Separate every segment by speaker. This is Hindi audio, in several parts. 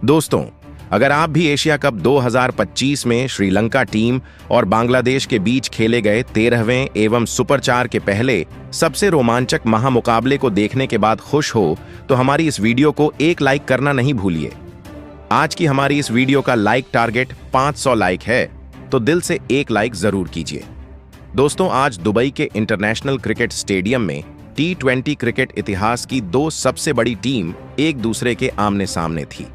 Speaker 1: दोस्तों, अगर आप भी एशिया कप 2025 में श्रीलंका टीम और बांग्लादेश के बीच खेले गए 13वें एवं सुपर 4 के पहले सबसे रोमांचक महामुकाबले को देखने के बाद खुश हो, तो हमारी इस वीडियो को एक लाइक करना नहीं भूलिए। आज की हमारी इस वीडियो का लाइक टारगेट 500 लाइक है, तो दिल से एक लाइक जरूर कीजिए। दोस्तों, आज दुबई के इंटरनेशनल क्रिकेट स्टेडियम में T20 क्रिकेट इतिहास की दो सबसे बड़ी टीम एक दूसरे के आमने सामने थी,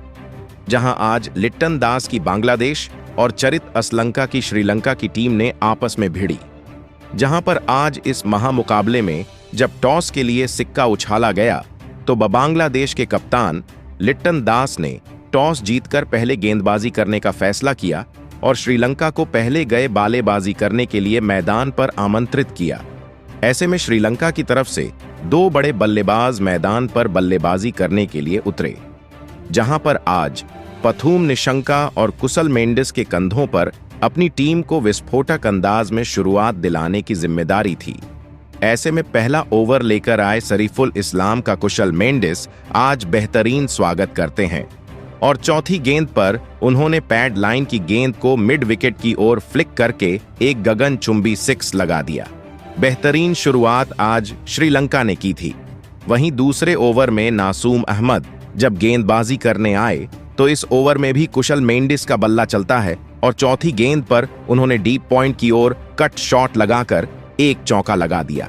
Speaker 1: जहां आज लिट्टन दास की बांग्लादेश और चरित असलंका की श्रीलंका की टीम ने आपस में भिड़ी। जहां पर आज इस महामुकाबले में जब टॉस के लिए सिक्का उछाला गया, तो बांग्लादेश के कप्तान लिट्टन दास ने टॉस जीतकर पहले गेंदबाजी करने का फैसला किया और श्रीलंका को पहले गए बल्लेबाजी करने के लिए मैदान पर आमंत्रित किया। ऐसे में श्रीलंका की तरफ से दो बड़े बल्लेबाज मैदान पर बल्लेबाजी करने के लिए उतरे, जहां पर आज पथुम निशंका और कुशल मेंडिस के कंधों पर अपनी टीम को विस्फोटक अंदाज में शुरुआत दिलाने की जिम्मेदारी थी। ऐसे में पहला ओवर लेकर आए शरीफुल इस्लाम का कुशल मेंडिस आज बेहतरीन स्वागत करते हैं और चौथी गेंद पर उन्होंने पैड लाइन की गेंद को मिड विकेट की ओर फ्लिक करके एक गगनचुंबी 6 लगा दिया। बेहतरीन शुरुआत आज श्रीलंका ने की थी। वहीं दूसरे ओवर में नासूम अहमद जब गेंदबाजी करने आए, तो इस ओवर में भी कुशल मेंडिस का बल्ला चलता है और चौथी गेंद पर उन्होंने डीप पॉइंट की ओर कट शॉट लगाकर एक चौका लगा दिया।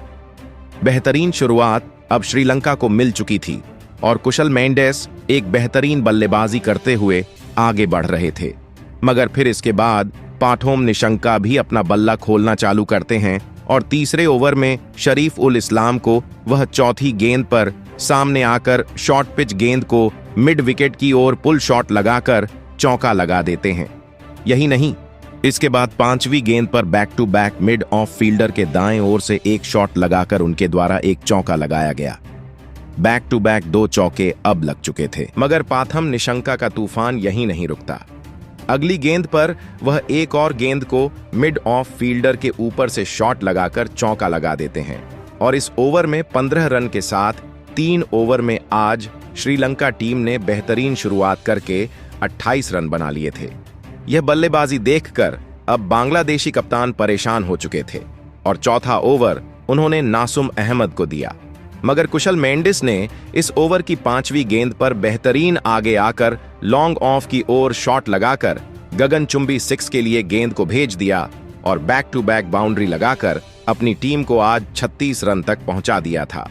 Speaker 1: बेहतरीन शुरुआत अब श्रीलंका को मिल चुकी थी और कुशल मेंडिस एक बेहतरीन बल्लेबाजी करते हुए आगे बढ़ रहे थे, मगर फिर इसके बाद पथुम निशंका भी अपना बल्ला खोलना चालू करते हैं और तीसरे ओवर में शरीफ उल इस्लाम को वह चौथी गेंद पर सामने आकर शॉर्ट पिच गेंद को मिड विकेट की ओर पुल शॉट लगाकर चौका लगा देते हैं। यही नहीं, इसके बाद पांचवी गेंद पर back to back mid off fielder के दाएं ओर से एक शॉट लगाकर उनके द्वारा एक चौका लगाया गया। बैक टू बैक 2 चौके अब लग चुके थे, मगर पथुम निशंका का तूफान यहीं नहीं रुकता। अगली गेंद पर वह एक और गेंद को मिड ऑफ फील्डर के ऊपर से शॉट लगाकर चौका लगा देते हैं और इस ओवर में 15 रन के साथ 3 ओवर में आज श्रीलंका टीम ने बेहतरीन शुरुआत करके 28 रन बना लिए थे। यह बल्लेबाजी देखकर अब बांग्लादेशी कप्तान परेशान हो चुके थे और चौथा ओवर उन्होंने नासूम अहमद को दिया, मगर कुशल मेंडिस ने इस ओवर की 5वीं गेंद पर बेहतरीन आगे आकर लॉन्ग ऑफ की ओर शॉट लगाकर गगनचुंबी 6 के लिए गेंद को भेज दिया और बैक टू बैक बाउंड्री लगाकर अपनी टीम को आज 36 रन तक पहुंचा दिया था।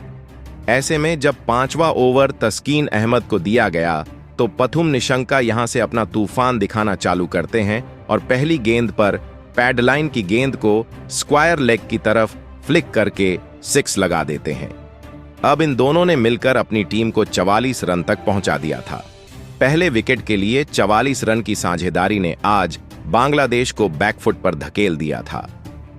Speaker 1: ऐसे में जब 5वां ओवर तस्कीन अहमद को दिया गया, तो पथुम निशंका यहां से अपना तूफान दिखाना चालू करते हैं और पहली गेंद पर पैडलाइन की गेंद को स्क्वायर लेग की तरफ फ्लिक करके 6 लगा देते हैं। अब इन दोनों ने मिलकर अपनी टीम को 44 रन तक पहुंचा दिया था। पहले विकेट के लिए 44 रन की साझेदारी ने आज बांग्लादेश को बैकफुट पर धकेल दिया था,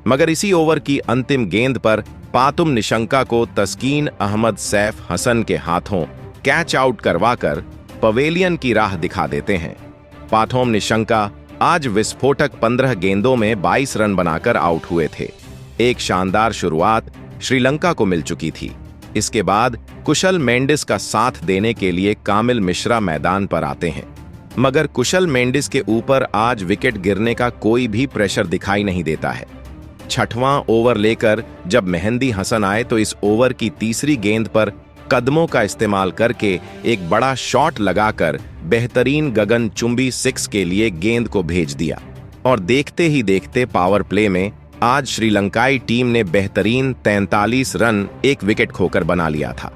Speaker 1: मगर इसी ओवर की अंतिम गेंद पर पथुम निशंका को तस्कीन अहमद सैफ हसन के हाथों कैच आउट करवाकर पवेलियन की राह दिखा देते हैं। पथुम निशंका आज विस्फोटक 15 गेंदों में 22 रन बनाकर आउट हुए थे। एक शानदार शुरुआत श्रीलंका को मिल चुकी थी। इसके बाद कुशल मेंडिस का साथ देने के लिए कामिल मिश्रा मैदान पर आते हैं, मगर कुशल मेंडिस के ऊपर आज विकेट गिरने का कोई भी प्रेशर दिखाई नहीं देता है। 6वां ओवर लेकर जब मेहंदी हसन आए, तो इस ओवर की तीसरी गेंद पर कदमों का इस्तेमाल करके एक बड़ा शॉट लगाकर बेहतरीन गगनचुंबी 6 के लिए गेंद को भेज दिया और देखते ही देखते पावर प्ले में आज श्रीलंकाई टीम ने बेहतरीन 43 रन एक विकेट खोकर बना लिया था।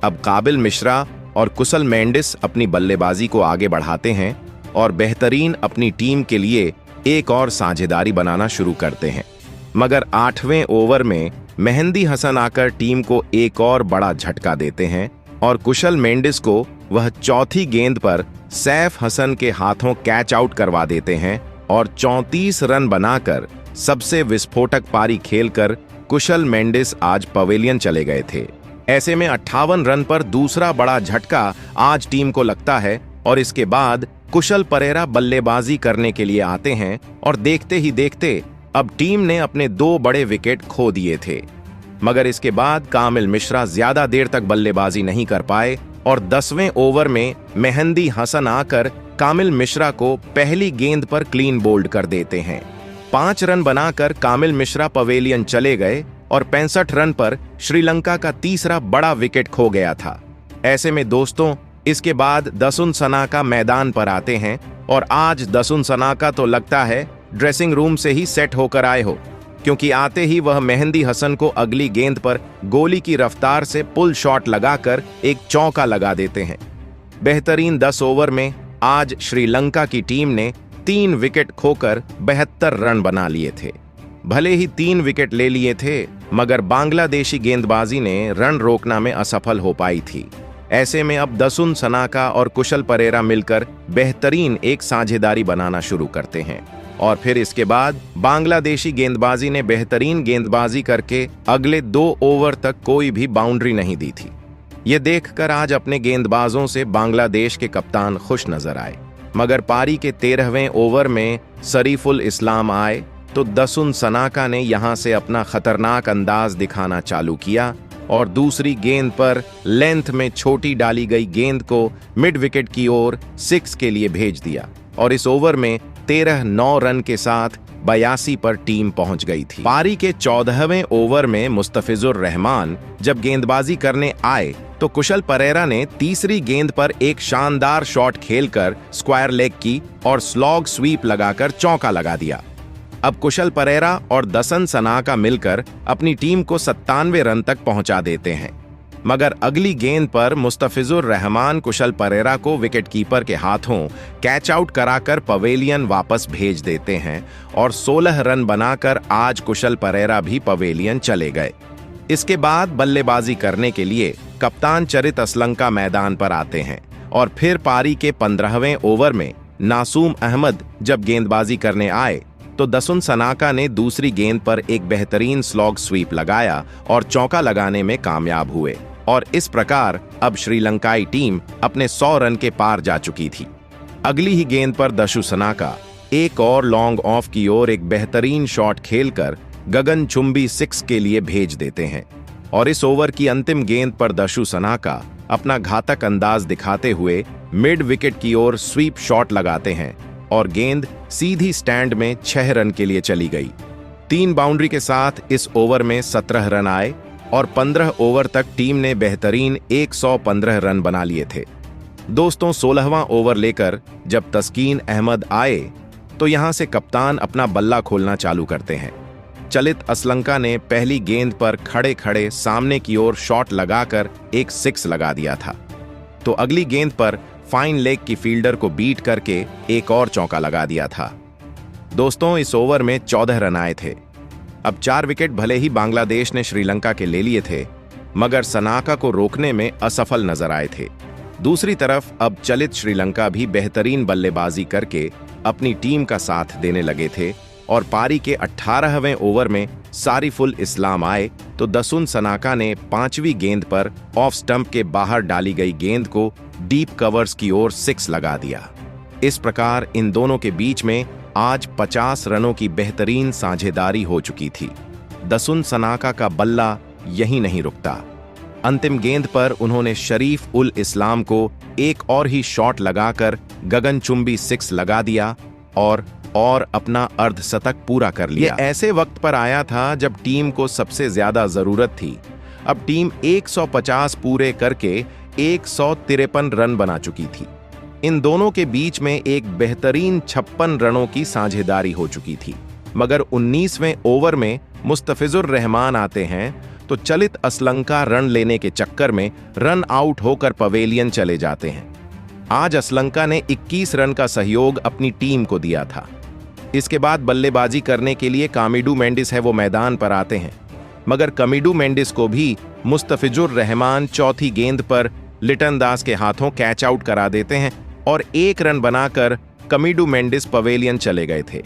Speaker 1: अब काबिल मिश्रा और कुशल मेंडिस अपनी बल्लेबाजी को आगे बढ़ाते हैं और बेहतरीन अपनी टीम के लिए एक और साझेदारी बनाना शुरू करते हैं, मगर 8वें ओवर में मेहंदी हसन आकर टीम को एक और बड़ा झटका देते हैं और कुशल मेंडिस को वह चौथी गेंद पर सैफ हसन के हाथों कैच आउट करवा देते हैं और 34 रन बनाकर सबसे विस्फोटक पारी खेलकर कुशल मेंडिस आज पवेलियन चले गए थे। ऐसे में 58 रन पर दूसरा बड़ा झटका आज टीम को लगता है और इसके बाद कुशल परेरा बल्लेबाजी करने के लिए आते हैं और देखते ही देखते अब टीम ने अपने 2 बड़े विकेट खो दिए थे, मगर इसके बाद कामिल मिश्रा ज्यादा देर तक बल्लेबाजी नहीं कर पाए और 10वें ओवर में मेहंदी हसन आकर कामिल मिश्रा को पहली गेंद पर क्लीन बोल्ड कर देते हैं। 5 रन बनाकर कामिल मिश्रा पवेलियन चले गए और 65 रन पर श्रीलंका का तीसरा बड़ा विकेट खो गया था। ऐसे में दोस्तों, इसके बाद दसुन सनाका मैदान पर आते हैं और आज दसुन सनाका तो लगता है ड्रेसिंग रूम से ही सेट होकर आए हो, क्योंकि आते ही वह मेहंदी हसन को अगली गेंद पर गोली की रफ्तार से पुल शॉट लगाकर एक चौका लगा देते हैं। बेहतरीन 10 ओवर में आज श्रीलंका की टीम ने 3 विकेट खोकर 72 रन बना लिए थे। भले ही 3 विकेट ले लिए थे, मगर बांग्लादेशी गेंदबाजी ने रन रोकना में असफल हो पाई थी। ऐसे में अब दसुन सनाका और कुशल परेरा मिलकर बेहतरीन एक साझेदारी बनाना शुरू करते हैं और फिर इसके बाद बांग्लादेशी गेंदबाजी ने बेहतरीन गेंदबाजी करके अगले 2 ओवर तक कोई भी बाउंड्री नहीं दी थी। ये देखकर आज अपने गेंदबाजों से बांग्लादेश के कप्तान खुश नजर आए, मगर पारी के 13वें ओवर में शरीफुल इस्लाम आए तो दसुन सनाका ने यहां से अपना खतरनाक अंदाज दिखाना चालू किया और दूसरी गेंद पर लेंथ में छोटी डाली गई गेंद को मिड विकेट की ओर 6 के लिए भेज दिया और इस ओवर में 13-9 रन के साथ 82 पर टीम पहुंच गई थी। पारी के 14वें ओवर में मुस्तफिजुर रहमान जब गेंदबाजी करने आए तो कुशल परेरा ने तीसरी गेंद पर एक शानदार शॉट खेलकर स्क्वायर लेग की और स्लॉग स्वीप लगाकर चौका लगा दिया। अब कुशल परेरा और दसन सनाका मिलकर अपनी टीम को 97 रन तक पहुंचा देते हैं, मगर अगली गेंद पर मुस्तफिजुर रहमान कुशल परेरा को विकेटकीपर के हाथों कैच आउट कराकर पवेलियन वापस भेज देते हैं और 16 रन बनाकर आज कुशल परेरा भी पवेलियन चले गए। इसके बाद बल्लेबाजी करने के लिए कप्तान चरित असलंका मैदान पर आते हैं और फिर पारी के 15वें ओवर में नासूम अहमद जब गेंदबाजी करने आए तो दसुन सनाका ने दूसरी गेंद पर एक बेहतरीन स्लॉग स्वीप लगाया और चौका लगाने में कामयाब हुए और इस प्रकार अब श्रीलंकाई टीम अपने 100 रन के पार जा चुकी थी। अगली ही गेंद पर दशु सनाका एक और लॉन्ग ऑफ की ओर एक बेहतरीन शॉट खेलकर गगनचुंबी 6 के लिए भेज देते हैं और इस ओवर की अंतिम गेंद पर दशु सनाका अपना घातक अंदाज दिखाते हुए मिड विकेट की ओर स्वीप शॉट लगाते हैं और गेंद सीधी स्टैंड में 6 रन के लिए चली गई। 3 बाउंड्री के साथ इस ओवर में 17 रन आए और 15 ओवर तक टीम ने बेहतरीन 115 रन बना लिए थे। दोस्तों, 16वां ओवर लेकर जब तस्कीन अहमद आए तो यहां से कप्तान अपना बल्ला खोलना चालू करते हैं। चलित असलंका ने पहली गेंद पर खड़े खड़े सामने की ओर शॉट लगाकर एक 6 लगा दिया था, तो अगली गेंद पर फाइन लेग की फील्डर को बीट करके एक और चौका लगा दिया था। दोस्तों, इस ओवर में 14 रन आए थे। अब 4 विकेट भले ही बांग्लादेश ने श्रीलंका के ले लिए थे, मगर सनाका को रोकने में असफल नजर आए थे। दूसरी तरफ अब चलित श्रीलंका भी बेहतरीन बल्लेबाजी करके अपनी टीम का साथ देने लगे थे और पारी के 18वें ओवर में सारिफुल इस्लाम आए तो दसुन सनाका ने 5वीं गेंद पर ऑफ स्टंप के बाहर डाली गई गेंद को डीप कवर्स की ओर 6 लगा दिया। इस प्रकार इन दोनों के बीच में आज 50 रनों की बेहतरीन साझेदारी हो चुकी थी। दसुन सनाका का बल्ला यहीं नहीं रुकता। अंतिम गेंद पर उन्होंने शरीफ उल इस्लाम को एक और ही शॉट लगाकर गगनचुंबी 6 लगा दिया और अपना अर्धशतक पूरा कर लिया। ये ऐसे वक्त पर आया था जब टीम को सबसे ज्यादा जरूरत थी। अब टीम 150 पूरे करके 153 रन बना चुकी थी। इन दोनों के बीच में एक बेहतरीन 56 रनों की साझेदारी हो चुकी थी, मगर 19वें ओवर में मुस्तफिजुर रहमान आते हैं तो चलित असलंका रन लेने के चक्कर में रन आउट होकर पवेलियन चले जाते हैं। आज असलंका ने 21 रन का सहयोग अपनी टीम को दिया था। इसके बाद बल्लेबाजी करने के लिए कामिडू मेंडिस है वो मैदान पर आते हैं, मगर कामिडू मेंडिस को भी मुस्तफिजुर रहमान चौथी गेंद पर लिटन दास के हाथों कैच आउट करा देते हैं और 1 रन बनाकर कामिडू मेंडिस पवेलियन चले गए थे।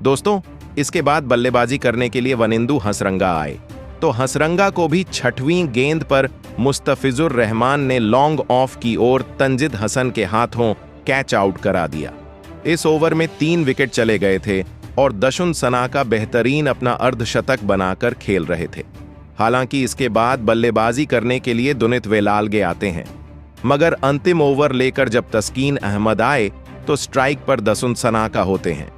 Speaker 1: दोस्तों, इसके बाद बल्लेबाजी करने के लिए वनिंदु हसरंगा आए तो हसरंगा को भी 6वीं गेंद पर मुस्तफिजुर रहमान ने लॉन्ग ऑफ की ओर तंजिद हसन के हाथों कैच आउट करा दिया। इस ओवर में 3 विकेट चले गए थे और दशुन सनाका बेहतरीन अपना अर्धशतक बनाकर खेल रहे थे। हालांकि इसके बाद बल्लेबाजी करने के लिए दुनित वेलाल्गे आते हैं, मगर अंतिम ओवर लेकर जब तस्कीन अहमद आए तो स्ट्राइक पर दसुन सनाका होते हैं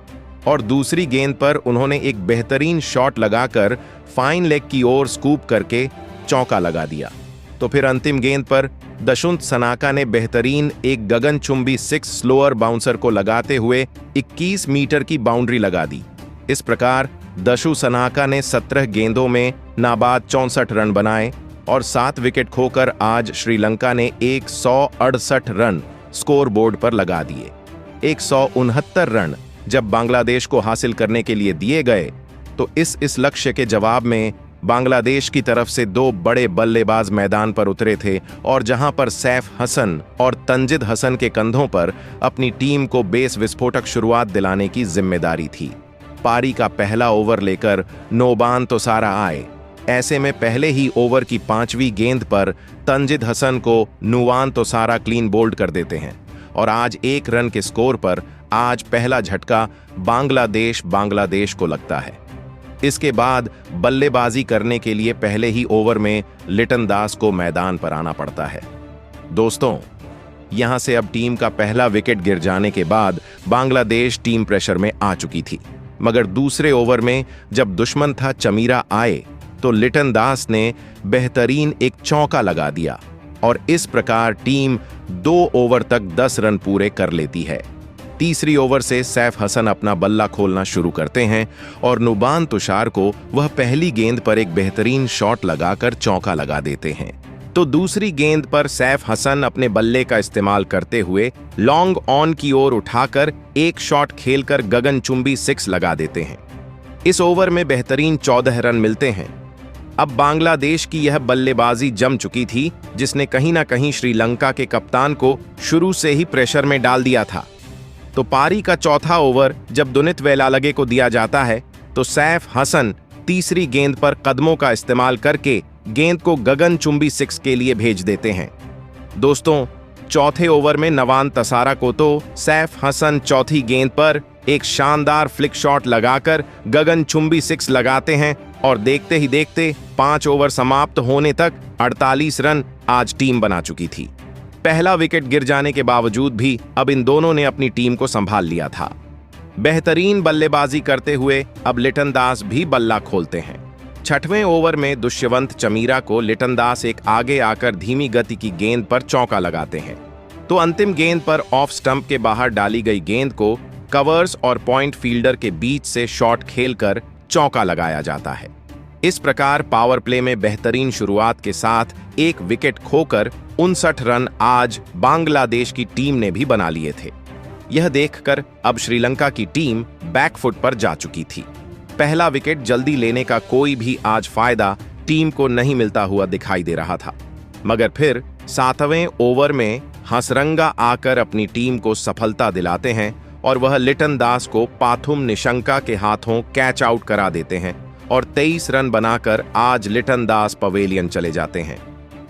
Speaker 1: और दूसरी गेंद पर उन्होंने एक बेहतरीन शॉट लगाकर फाइन लेग की ओर स्कूप करके चौका लगा दिया। तो फिर अंतिम गेंद पर दशुंत सनाका ने बेहतरीन एक गगनचुंबी 6 स्लोअर बाउंसर को लगाते हुए 21 मीटर की बाउंड्री लगा दी। इस प्रकार दशु सनाका ने 17 गेंदों में नाबाद 64 रन बनाए और 7 विकेट खोकर आज श्रीलंका ने 168 रन स्कोर बोर्ड पर लगा दिए। 169 रन जब बांग्लादेश को हासिल करने के लिए दिए गए तो इस लक्ष्य के जवाब में बांग्लादेश की तरफ से 2 बड़े बल्लेबाज मैदान पर उतरे थे और जहां पर सैफ हसन और तंजिद हसन के कंधों पर अपनी टीम को बेस विस्फोटक शुरुआत दिलाने की जिम्मेदारी थी। पारी का पहला ओवर लेकर नोबान तोसारा आए। ऐसे में पहले ही ओवर की 5वीं गेंद पर तंजिद हसन को नुवान तोसारा क्लीन बोल्ड कर देते हैं और आज 1 रन के स्कोर पर आज पहला झटका बांग्लादेश को लगता है। इसके बाद बल्लेबाजी करने के लिए पहले ही ओवर में लिटन दास को मैदान पर आना पड़ता है। दोस्तों, यहां से अब टीम का पहला विकेट गिर जाने के बाद बांग्लादेश टीम प्रेशर में आ चुकी थी, मगर दूसरे ओवर में जब दुश्मन था चमीरा आए तो लिटन दास ने बेहतरीन एक चौका लगा दिया और इस प्रकार टीम 2 ओवर तक 10 रन पूरे कर लेती है। तीसरी ओवर से सैफ हसन अपना बल्ला खोलना शुरू करते हैं और नुबान तुषार को वह पहली गेंद पर एक बेहतरीन शॉट लगाकर चौका लगा देते हैं। तो दूसरी गेंद पर सैफ हसन अपने बल्ले का इस्तेमाल करते हुए लॉन्ग ऑन की ओर उठाकर एक शॉट खेलकर गगनचुंबी 6 लगा देते हैं। इस ओवर में बेहतरीन 14 रन मिलते हैं। अब बांग्लादेश की यह बल्लेबाजी जम चुकी थी जिसने कहीं ना कहीं श्रीलंका के कप्तान को शुरू से ही प्रेशर में डाल दिया था। तो पारी का चौथा ओवर जब दुनित वेलालगे को दिया जाता है तो सैफ हसन तीसरी गेंद पर कदमों का इस्तेमाल करके गेंद को गगनचुंबी 6 के लिए भेज देते हैं। दोस्तों, चौथे ओवर में नवान तसारा को तो सैफ हसन चौथी गेंद पर एक शानदार फ्लिक शॉट लगाकर गगनचुंबी 6 लगाते हैं और देखते ही देखते 5 ओवर समाप्त होने तक 48 रन आज टीम बना चुकी थी। पहला विकेट गिर जाने के बावजूद भी अब इन दोनों ने अपनी टीम को संभाल लिया था। बेहतरीन बल्लेबाजी करते हुए अब लिटन दास भी बल्ला खोलते हैं। 6वें ओवर में दुष्यवंत चमीरा को लिटन दास एक आगे आकर धीमी गति की गेंद पर चौका लगाते हैं। तो अंतिम गेंद पर ऑफ स्टंप के बाहर डाली गई गेंद को कवर्स और पॉइंट फील्डर के बीच से शॉट खेलकर चौका लगाया जाता है। इस प्रकार पावर प्ले में बेहतरीन शुरुआत के साथ एक विकेट खोकर 59 रन आज बांग्लादेश की टीम ने भी बना लिए थे। यह देखकर अब श्रीलंका की टीम बैकफुट पर जा चुकी थी। पहला विकेट जल्दी लेने का कोई भी आज फायदा टीम को नहीं मिलता हुआ दिखाई दे रहा था, मगर फिर 7वें ओवर में हसरंगा आकर अपनी टीम को सफलता दिलाते हैं और वह लिटन दास को पाथुम निशंका के हाथों कैच आउट करा देते हैं और 23 रन बनाकर आज लिटन दास पवेलियन चले जाते हैं।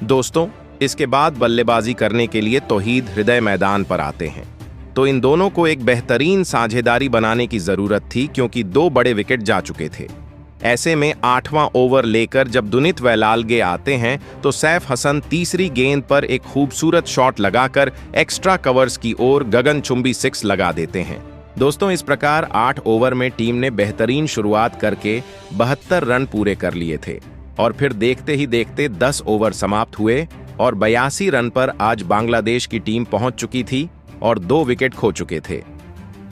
Speaker 1: दोस्तों, इसके बाद बल्लेबाजी करने के लिए तौहीद हृदय मैदान पर आते हैं। तो इन दोनों को एक बेहतरीन साझेदारी बनाने की जरूरत थी क्योंकि 2 बड़े विकेट जा चुके थे। ऐसे में 8वां ओवर लेकर जब दुनित वेलालगे आते हैं तो सैफ हसन तीसरी गेंद पर एक खूबसूरत शॉट लगाकर एक्स्ट्रा कवर्स की ओर गगनचुंबी 6 लगा देते हैं। दोस्तों, इस प्रकार 8 ओवर में टीम ने बेहतरीन शुरुआत करके 72 रन पूरे कर लिए थे और फिर देखते ही देखते 10 ओवर समाप्त हुए और 82 रन पर आज बांग्लादेश की टीम पहुंच चुकी थी और 2 विकेट खो चुके थे।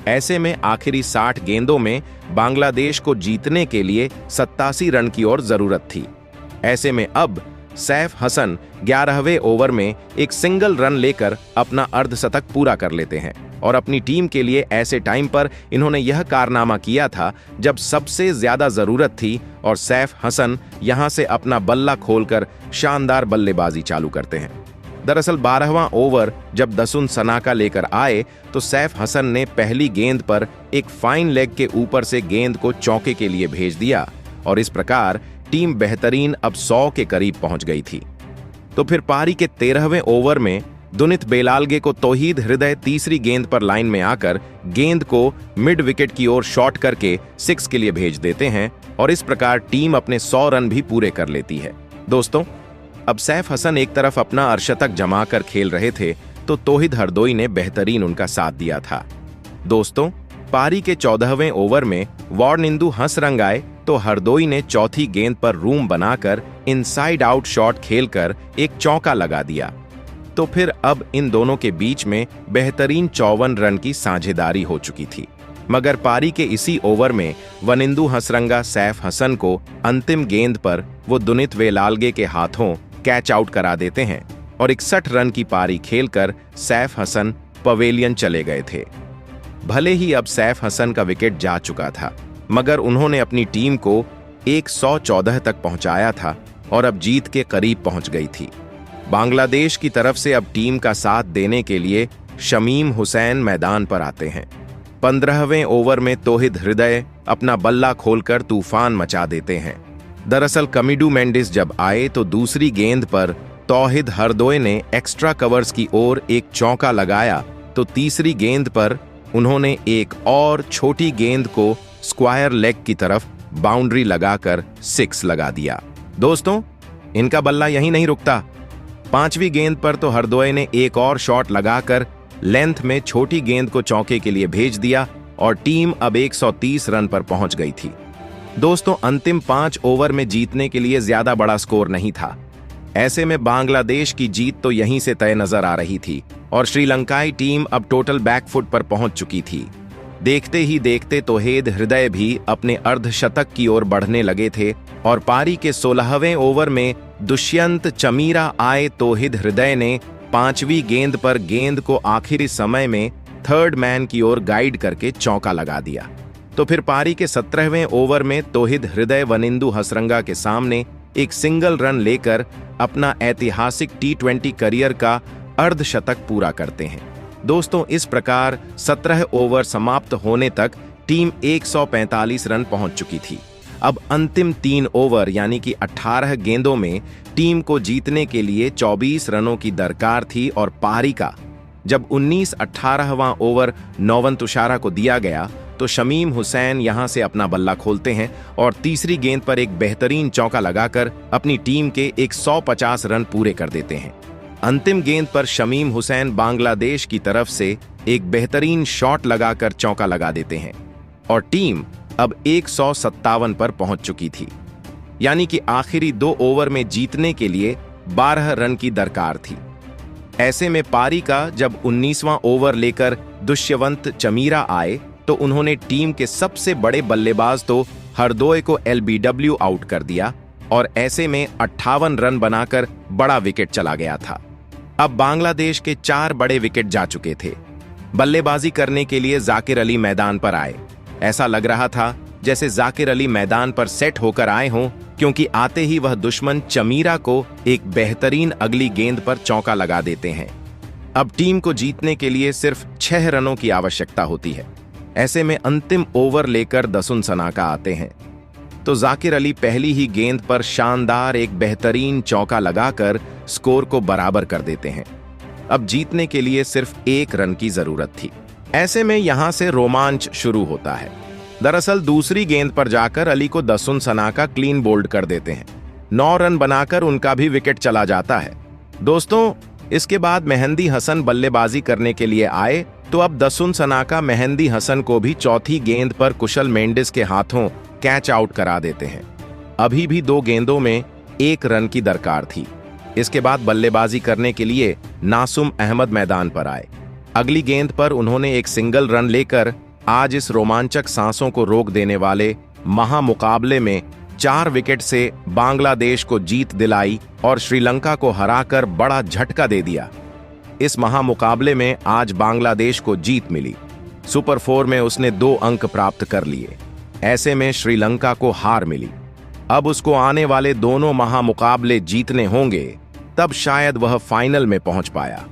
Speaker 1: ऐसे में आखिरी 60 गेंदों में बांग्लादेश को जीतने के लिए 87 रन की और जरूरत थी। ऐसे में अब सैफ हसन 11वें ओवर में एक सिंगल रन लेकर अपना अर्धशतक पूरा कर लेते हैं और अपनी टीम के लिए ऐसे टाइम पर इन्होंने यह कारनामा किया था जब सबसे ज्यादा जरूरत थी और सैफ हसन यहां से अपना बल्ला खोलकर शानदार बल्लेबाजी चालू करते हैं। दरअसल 12वां ओवर जब दसुन सनाका लेकर आए तो सैफ हसन ने पहली गेंद पर एक फाइन लेग के ऊपर से गेंद को चौके के लिए भेज दिया और इस प्रकार टीम बेहतरीन अब 100 के करीब पहुंच गई थी। तो फिर पारी के 13वें ओवर में दुनित वेलालगे को तौहीद हृदय तीसरी गेंद पर लाइन में आकर गेंद को मिड विकेट की ओर शॉट करके 6 के लिए भेज देते हैं और इस प्रकार टीम अपने 100 रन भी पूरे कर लेती है। दोस्तों, अब सैफ हसन एक तरफ अपना अर्धशतक जमाकर खेल रहे थे तो तौहीद हरदोई ने बेहतरीन उनका साथ दिया था। दोस्तों, पारी के 14वें ओवर में वार्निंदु हंसरंग आए तो हरदोई ने चौथी गेंद पर रूम बनाकर इनसाइड आउट शॉट खेलकर एक चौका लगा दिया। तो फिर अब इन दोनों के बीच में बेहतरीन 54 रन की साझेदारी हो चुकी थी। मगर पारी के इसी ओवर में वनिंदु हंसरंगा सैफ हसन को अंतिम गेंद पर वो दुनित वेलाल्गे के हाथों कैच आउट करा देते हैं और 61 रन की पारी खेलकर सैफ हसन पवेलियन चले गए थे। भले ही अब सैफ हसन का विकेट जा चुका था, मगर उन्होंने अपनी टीम को 114 तक पहुंचाया था और अब जीत के करीब पहुंच गई थी। बांग्लादेश की तरफ से अब टीम का साथ देने के लिए शमीम हुसैन मैदान पर आते हैं। 15वें ओवर में तौहिद हृदय अपना बल्ला खोलकर तूफान मचा देते हैं। दरअसल कमिडू मेंडिस जब आए तो दूसरी गेंद पर तौहिद हरदोई ने एक्स्ट्रा कवर्स की ओर एक चौका लगाया, तो तीसरी गेंद पर उन्होंने एक और छोटी गेंद को स्क्वायर लेग की तरफ बाउंड्री लगाकर 6 लगा दिया। दोस्तों, इनका बल्ला यहीं नहीं रुकता। 5वीं गेंद पर तो हरदोई ने एक और शॉट लगाकर लेंथ में छोटी गेंद को चौके के लिए भेज दिया और टीम अब 130 रन पर पहुंच गई थी। दोस्तों, अंतिम 5 ओवर में जीतने के लिए ज्यादा बड़ा स्कोर नहीं था। ऐसे में बांग्लादेश की जीत तो यहीं से तय नजर आ रही थी और श्रीलंकाई टीम अब टोटल बैकफुट पर पहुंच चुकी थी। देखते ही देखते तौहिद हृदय भी अपने अर्धशतक की ओर बढ़ने लगे थे और पारी के 16वें ओवर में दुष्यंत चमीरा आए। तौहिद हृदय ने 5वीं गेंद पर गेंद को आखिरी समय में थर्ड मैन की ओर गाइड करके चौका लगा दिया। तो फिर पारी के 17वें ओवर में तौहिद हृदय वनिंदु हंसरंगा के सामने एक सिंगल रन लेकर अपना ऐतिहासिक T20 करियर का अर्धशतक पूरा करते हैं। दोस्तों, इस प्रकार 17 ओवर समाप्त होने तक टीम 145 रन पहुंच चुकी थी। अब अंतिम 3 ओवर यानी कि 18 गेंदों में टीम को जीतने के लिए 24 रनों की दरकार थी और पारी का जब 19-18वां ओवर नौवन तुषारा को दिया गया तो शमीम हुसैन यहां से अपना बल्ला खोलते हैं और तीसरी गेंद पर एक बेहतरीन चौका लगाकर अपनी टीम के 150 रन पूरे कर देते हैं। अंतिम गेंद पर शमीम हुसैन बांग्लादेश की तरफ से एक बेहतरीन शॉट लगाकर चौका लगा देते हैं और टीम अब 157 पर पहुंच चुकी थी। यानी कि आखिरी 2 ओवर में जीतने के लिए 12 रन की दरकार थी। ऐसे में पारी का जब 19वां ओवर लेकर दुष्यंत चमीरा आए तो उन्होंने टीम के सबसे बड़े बल्लेबाज तो हरदोई को LBW आउट कर दिया और ऐसे में 58 रन बनाकर बड़ा विकेट चला गया था। अब बांग्लादेश के 4 बड़े विकेट जा चुके थे। बल्लेबाजी करने के लिए जाकिर अली मैदान पर आए। ऐसा लग रहा था जैसे जाकिर अली मैदान पर सेट होकर आए हों, क्योंकि आते ही वह दुश्मन चमीरा को एक बेहतरीन अगली गेंद पर चौका लगा देते हैं। अब टीम को जीतने के लिए सिर्फ 6 रनों की आवश्यकता होती है। ऐसे में अंतिम ओवर लेकर दसुन सनाका आते हैं तो जाकिर अली पहली ही गेंद पर शानदार एक बेहतरीन चौका लगाकर स्कोर को बराबर कर देते हैं। अब जीतने के लिए सिर्फ 1 रन की जरूरत थी। ऐसे में यहां से रोमांच शुरू होता है। दरअसल दूसरी गेंद पर जाकर अली को दसुन सनाका क्लीन बोल्ड कर देते हैं। 9 रन बनाकर उनका भी विकेट चला जाता है। दोस्तों, इसके बाद मेहंदी हसन बल्लेबाजी करने के लिए आए तो अब दसुन सनाका मेहंदी हसन को भी चौथी गेंद पर कुशल मेंडिस के हाथों कैच आउट करा देते हैं। अभी भी 2 गेंदों में 1 रन की दरकार थी। इसके बाद बल्लेबाजी करने के लिए नासुम अहमद मैदान पर आए। अगली गेंद पर उन्होंने एक सिंगल रन लेकर आज इस रोमांचक सांसों को रोक देने वाले महामुकाबले में 4 विकेट से बांग्लादेश को जीत दिलाई और श्रीलंका को हराकर बड़ा झटका दे दिया। इस महामुकाबले में आज बांग्लादेश को जीत मिली। सुपर 4 में उसने 2 अंक प्राप्त कर लिए। ऐसे में श्रीलंका को हार मिली। अब उसको आने वाले दोनों महामुकाबले जीतने होंगे, तब शायद वह फाइनल में पहुंच पाया।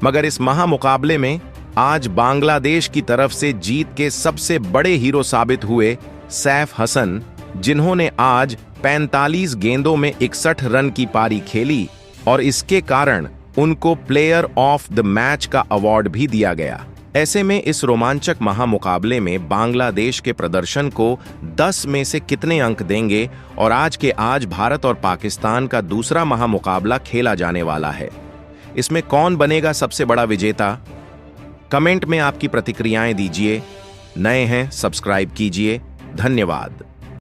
Speaker 1: मगर इस महामुकाबले में आज बांग्लादेश की तरफ से जीत के सबसे बड़े हीरो साबित हुए सैफ हसन, जिन्होंने आज 45 गेंदों में 61 रन की पारी खेली और इसके कारण उनको प्लेयर ऑफ द मैच का अवार्ड भी दिया गया। ऐसे में इस रोमांचक महामुकाबले में बांग्लादेश के प्रदर्शन को 10 में से कितने अंक देंगे और आज के आज भारत और पाकिस्तान का दूसरा महामुकाबला खेला जाने वाला है। इसमें कौन बनेगा सबसे बड़ा विजेता? कमेंट में आपकी प्रतिक्रियाएं दीजिए। नए हैं सब्सक्राइब कीजिए। धन्यवाद।